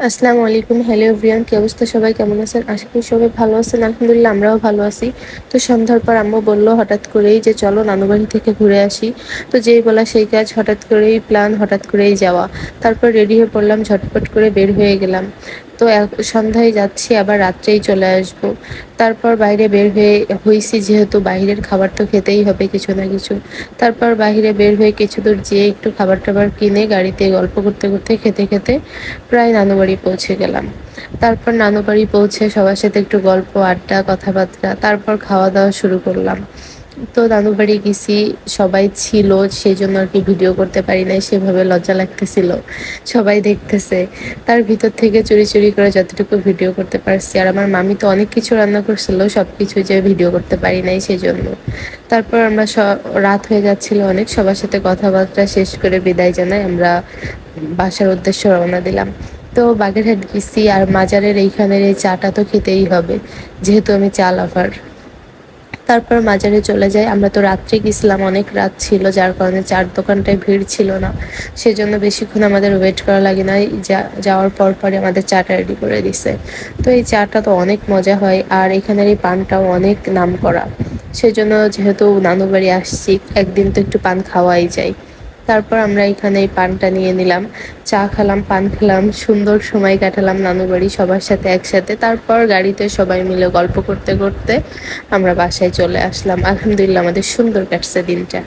আসসালামু আলাইকুম। Hello everyone, কি অবস্থা? সবাই কেমন আছেন? আশা করি সবাই ভালো আছেন। আলহামদুলিল্লাহ আমরাও ভালো আছি। তো সন্ধ্যার পর আম্মু বললো হঠাৎ করেই যে চলো নানু বাড়ি থেকে ঘুরে আসি। তো যেই বলা সেই কাজ, হঠাৎ করেই প্ল্যান, হঠাৎ করেই যাওয়া। তারপর রেডি হয়ে পড়লাম, ঝটপট করে বের হয়ে গেলাম। তো সন্ধ্যায় যাচ্ছি, আবার রাত্রেই চলে আসব। তারপর বাইরে বের হয়েছি, যেহেতু বাইরের খাবার তো খেতেই হবে কিছু না কিছু। তারপর বাইরে বের হয়ে কিছু দূর যেয়ে একটু খাবার টাবার কিনে গাড়িতে গল্প করতে করতে খেতে খেতে প্রায় নানু বাড়ি পৌঁছে গেলাম। তারপর নানু বাড়ি পৌঁছে সবার সাথে একটু গল্প আড্ডা কথাবার্তা, তারপর খাওয়া দাওয়া শুরু করলাম। তো নানু বাড়ি গেছি, সবাই ছিল, সেই জন্য আর কি ভিডিও করতে পারি নাই, সেভাবে লজ্জা লাগতেছিল, সবাই দেখতেছে। তার ভিতর থেকে চুরি চুরি করে যতটুকু ভিডিও করতে পারছি। আর আমার মামি তো অনেক কিছু রান্না করছিল, সবকিছু যে ভিডিও করতে পারি নাই সেই জন্য। তারপর আমরা রাত হয়ে যাচ্ছিল অনেক, সবার সাথে কথাবার্তা শেষ করে বিদায় জানাই আমরা বাসার উদ্দেশ্যে রওনা দিলাম। তো বাগেরহাট গেছি, আর মাজারের এইখানের এই চাটা তো খেতেই হবে, যেহেতু আমি চা লাভার। তারপর মাজারে চলে যাই। আমরা তো রাত্রে গেছিলাম, অনেক রাত ছিল, যার কারণে চার দোকানটায় ভিড় ছিল না, সেজন্য বেশিক্ষণ আমাদের ওয়েট করা লাগে না। যাওয়ার পর পরে আমাদের চাটা রেডি করে দিছে। তো এই চাটা তো অনেক মজা হয়, আর এখানের এই পানটাও অনেক নাম করা, সেজন্য যেহেতু নানু বাড়ি আসছি, একদিন তো একটু পান খাওয়াই যায়। তারপর আমরা এখানে এই পানটা নিয়ে নিলাম, চা খেলাম, পান খেলাম, সুন্দর সময় কাটালাম নানু বাড়ি সবার সাথে একসাথে। তারপর গাড়িতে সবাই মিলে গল্প করতে করতে আমরা বাসায় চলে আসলাম। আলহামদুলিল্লাহ আমাদের সুন্দর কাটছে দিনটা।